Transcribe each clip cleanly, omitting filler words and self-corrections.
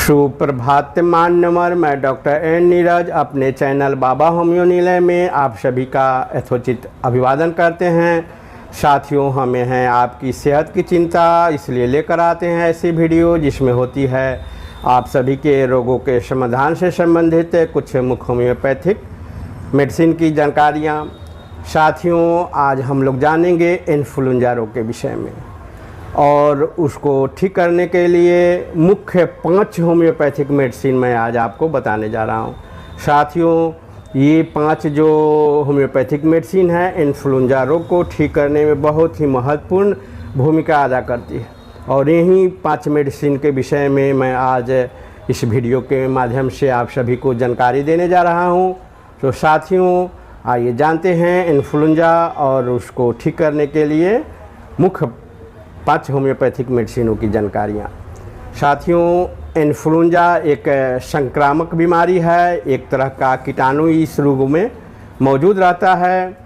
सुप्रभात मान्यवर, मैं डॉक्टर एन नीरज अपने चैनल बाबा होम्यो निलय में आप सभी का यथोचित अभिवादन करते हैं। साथियों, हमें है आपकी सेहत की चिंता, इसलिए लेकर आते हैं ऐसी वीडियो जिसमें होती है आप सभी के रोगों के समाधान से संबंधित कुछ मुख्य होम्योपैथिक मेडिसिन की जानकारियाँ। साथियों, आज हम लोग जानेंगे इन्फ्लुएंजा रोग के विषय में और उसको ठीक करने के लिए मुख्य 5 होम्योपैथिक मेडिसिन मैं आज आपको बताने जा रहा हूँ। साथियों, ये 5 जो होम्योपैथिक मेडिसिन है इन्फ्लुएंजा रोग को ठीक करने में बहुत ही महत्वपूर्ण भूमिका अदा करती है और यही 5 मेडिसिन के विषय में मैं आज इस वीडियो के माध्यम से आप सभी को जानकारी देने जा रहा हूँ। तो साथियों, आइए जानते हैं इन्फ्लुएंजा और उसको ठीक करने के लिए मुख्य 5 होम्योपैथिक मेडिसिनों की जानकारियाँ। साथियों, इन्फ्लुएंजा एक संक्रामक बीमारी है, एक तरह का कीटाणु इस रोग में मौजूद रहता है।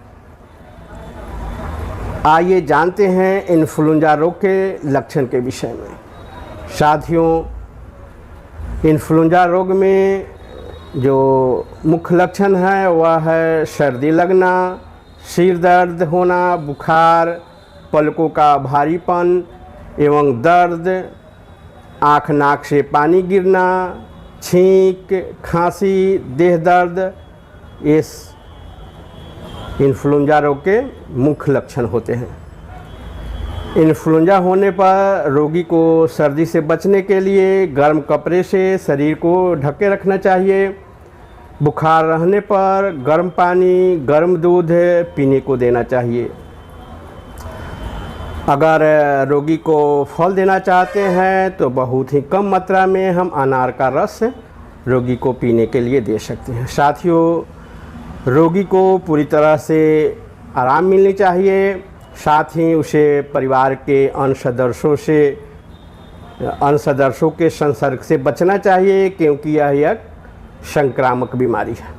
आइए जानते हैं इन्फ्लुएंजा रोग के लक्षण के विषय में। साथियों, इन्फ्लुएंजा रोग में जो मुख्य लक्षण है वह है सर्दी लगना, सिर दर्द होना, बुखार, पलकों का भारीपन एवं दर्द, आँख नाक से पानी गिरना, छींक, खांसी, देह दर्द, ये इन्फ्लुएंजा रोग के मुख्य लक्षण होते हैं। इन्फ्लुएंजा होने पर रोगी को सर्दी से बचने के लिए गर्म कपड़े से शरीर को ढके रखना चाहिए। बुखार रहने पर गर्म पानी, गर्म दूध पीने को देना चाहिए। अगर रोगी को फल देना चाहते हैं तो बहुत ही कम मात्रा में हम अनार का रस रोगी को पीने के लिए दे सकते हैं। साथियों, रोगी को पूरी तरह से आराम मिलनी चाहिए, साथ ही उसे परिवार के अन्य सदस्यों के संसर्ग से बचना चाहिए क्योंकि यह एक संक्रामक बीमारी है।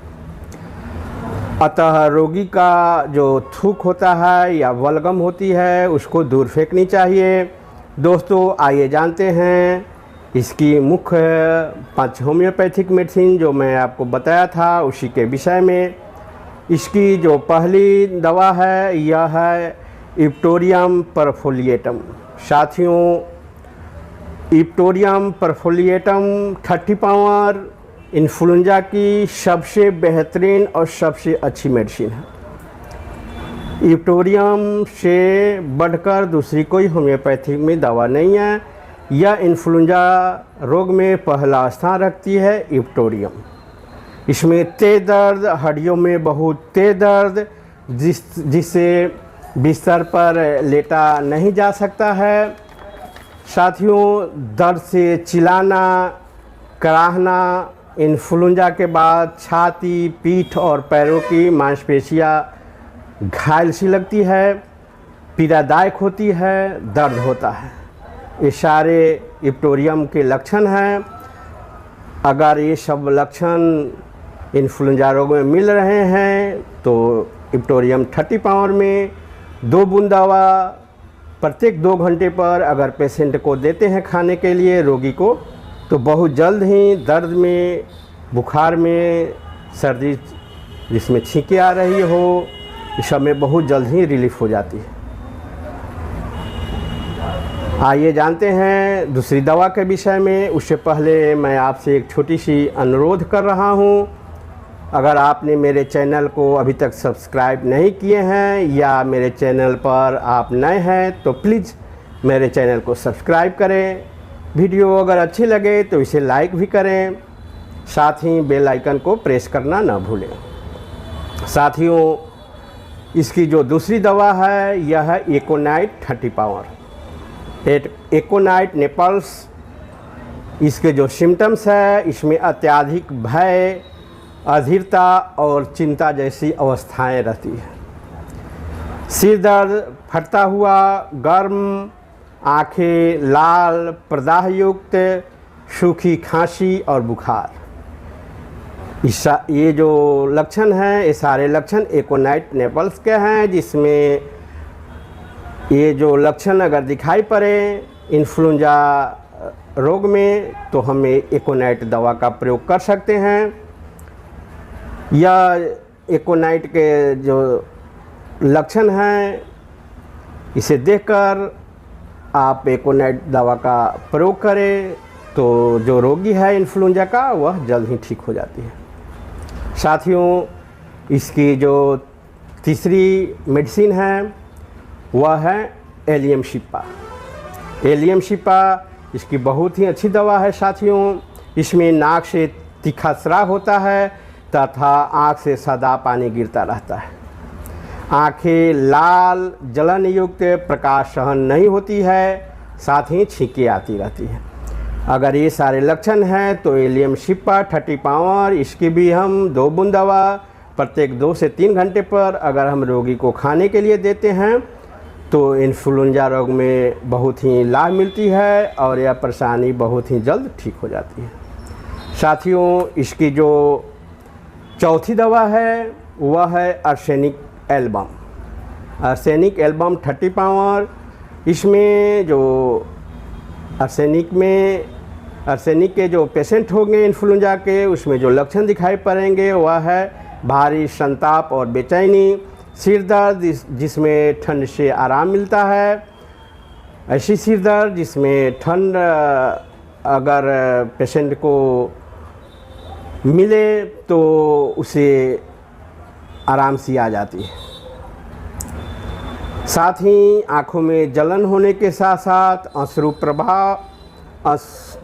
अतः रोगी का जो थूक होता है या बलगम होती है उसको दूर फेंकनी चाहिए। दोस्तों, आइए जानते हैं इसकी मुख्य 5 होम्योपैथिक मेडिसिन जो मैं आपको बताया था उसी के विषय में। इसकी जो पहली दवा है यह है इप्टोरियम परफोलिएटम। साथियों, इप्टोरियम परफोलिएटम 30 पावर इन्फ्लुएंजा की सबसे बेहतरीन और सबसे अच्छी मेडिसिन है। इप्टोरियम से बढ़कर दूसरी कोई होम्योपैथिक में दवा नहीं है। यह इन्फ्लुएंजा रोग में पहला स्थान रखती है इप्टोरियम। इसमें तेज दर्द, हड्डियों में बहुत तेज दर्द जिससे बिस्तर पर लेटा नहीं जा सकता है। साथियों, दर्द से चिल्लाना, कराहना, इन्फ्लुएंजा के बाद छाती, पीठ और पैरों की मांसपेशियां घायल सी लगती है, पीड़ादायक होती है, दर्द होता है। ये सारे इप्टोरियम के लक्षण हैं। अगर ये सब लक्षण इन्फ्लुएंजा रोग में मिल रहे हैं तो इप्टोरियम 30 पावर में 2 बूंद दवा प्रत्येक 2 घंटे पर अगर पेशेंट को देते हैं खाने के लिए रोगी को, तो बहुत जल्द ही दर्द में, बुखार में, सर्दी जिसमें छींकें आ रही हो, इस सब में बहुत जल्द ही रिलीफ हो जाती है। आइए जानते हैं दूसरी दवा के विषय में। उससे पहले मैं आपसे एक छोटी सी अनुरोध कर रहा हूँ। अगर आपने मेरे चैनल को अभी तक सब्सक्राइब नहीं किए हैं या मेरे चैनल पर आप नए हैं तो प्लीज़ मेरे चैनल को सब्सक्राइब करें। वीडियो अगर अच्छी लगे तो इसे लाइक भी करें, साथ ही बेल आइकन को प्रेस करना ना भूलें। साथियों, इसकी जो दूसरी दवा है यह है एकोनाइट 30 पावर। एकोनाइट नेपल्स। इसके जो सिम्टम्स है इसमें अत्यधिक भय, अधीरता और चिंता जैसी अवस्थाएं रहती है। सिर दर्द, फटता हुआ, गर्म, आँखें लाल, प्रदाह युक्त, सूखी खांसी और बुखार। ये जो लक्षण हैं ये सारे लक्षण एकोनाइट नेपल्स के हैं, जिसमें ये जो लक्षण अगर दिखाई पड़े इन्फ्लुएंजा रोग में तो हम एकोनाइट दवा का प्रयोग कर सकते हैं, या एकोनाइट के जो लक्षण हैं इसे देखकर आप एकोनाइट दवा का प्रयोग करें तो जो रोगी है इन्फ्लुएंजा का वह जल्द ही ठीक हो जाती है। साथियों, इसकी जो तीसरी मेडिसिन है वह है एलियम शिपा। एलियम शिपा इसकी बहुत ही अच्छी दवा है साथियों। इसमें नाक से तीखा स्राव होता है तथा आँख से सदा पानी गिरता रहता है। आँखें लाल जलन युक्त प्रकाश सहन नहीं होती है, साथ ही छींकें आती रहती है। अगर ये सारे लक्षण हैं तो एलियम शिपा 30 पावर इसकी भी हम 2 बूंद दवा प्रत्येक 2 से 3 घंटे पर अगर हम रोगी को खाने के लिए देते हैं तो इन्फ्लुएंजा रोग में बहुत ही लाभ मिलती है और यह परेशानी बहुत ही जल्द ठीक हो जाती है। साथियों, इसकी जो चौथी दवा है वह है arsenic album. Arsenic album 30 power. इसमें जो आर्सेनिक के जो पेशेंट होंगे इन्फ्लुएंजा के, उसमें जो लक्षण दिखाई पड़ेंगे वह है भारी संताप और बेचैनी, सिर दर्द जिसमें ठंड से आराम मिलता है, ऐसी सिर दर्द जिसमें ठंड अगर पेशेंट को मिले तो उसे आराम सी आ जाती है। साथ ही आँखों में जलन होने के साथ साथ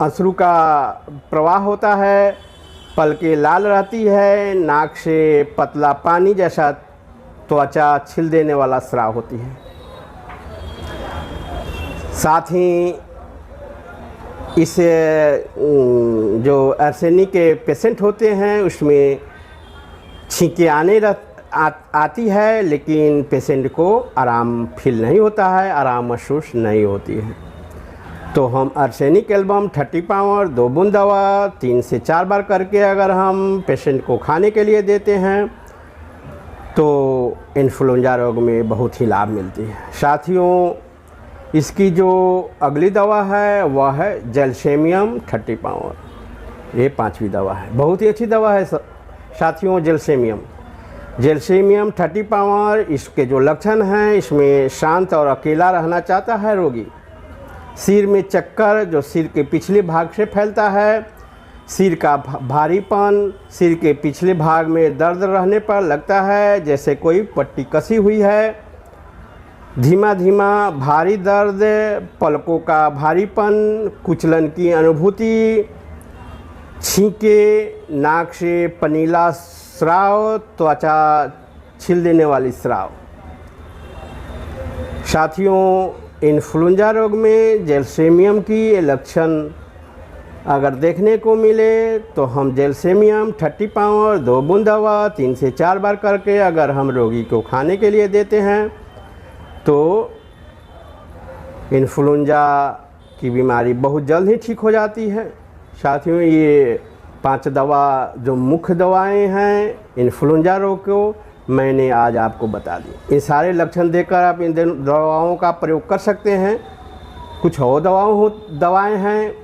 अश्रु का प्रवाह होता है, पलकें लाल रहती है, नाक से पतला पानी जैसा त्वचा छिल देने वाला स्राव होती है। साथ ही इस जो आर्सेनिक के पेशेंट होते हैं उसमें छींकें आती है, लेकिन पेशेंट को आराम फील नहीं होता है, आराम महसूस नहीं होती है। तो हम आर्सेनिक एल्बम 30 पावर 2 बूंद दवा 3 से 4 बार करके अगर हम पेशेंट को खाने के लिए देते हैं तो इन्फ्लुएंजा रोग में बहुत ही लाभ मिलती है। साथियों, इसकी जो अगली दवा है वह है जैल्सेमियम 30 पावर। ये 5वीं दवा है, बहुत ही अच्छी दवा है साथियों। जैल्सेमियम 30 पावर। इसके जो लक्षण हैं, इसमें शांत और अकेला रहना चाहता है रोगी, सिर में चक्कर जो सिर के पिछले भाग से फैलता है, सिर का भारीपन, सिर के पिछले भाग में दर्द रहने पर लगता है जैसे कोई पट्टी कसी हुई है, धीमा धीमा भारी दर्द, पलकों का भारीपन, कुचलन की अनुभूति, छींके, नाक से पनीला स्राव, त्वचा छिल देने वाली स्राव। साथियों, इन्फ्लुएंजा रोग में जैल्सेमियम की ये लक्षण अगर देखने को मिले तो हम जैल्सेमियम 30 पावर 2 बूंद दवा 3 से 4 बार करके अगर हम रोगी को खाने के लिए देते हैं तो इन्फ्लुएंजा की बीमारी बहुत जल्द ही ठीक हो जाती है। साथियों, ये 5 दवा जो मुख्य दवाएं हैं इन्फ्लुएंजा रोग को मैंने आज आपको बता दी। इन सारे लक्षण देखकर आप इन दवाओं का प्रयोग कर सकते हैं। कुछ और दवाएं हैं,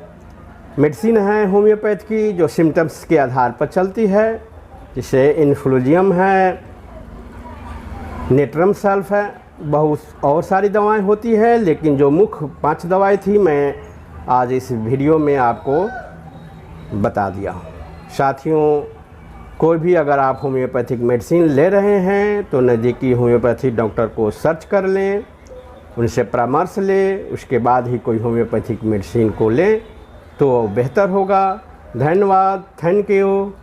मेडिसिन है होम्योपैथ की जो सिम्टम्स के आधार पर चलती है, जैसे इन्फ्लुजियम है, नेट्रम सल्फ है, बहुत और सारी दवाएं होती है, लेकिन जो मुख्य 5 दवाएं थी मैं आज इस वीडियो में आपको बता दिया हूँ। साथियों, कोई भी अगर आप होम्योपैथिक मेडिसिन ले रहे हैं तो नज़दीकी होम्योपैथिक डॉक्टर को सर्च कर लें, उनसे परामर्श लें, उसके बाद ही कोई होम्योपैथिक मेडिसिन को लें तो बेहतर होगा। धन्यवाद, थैंक यू।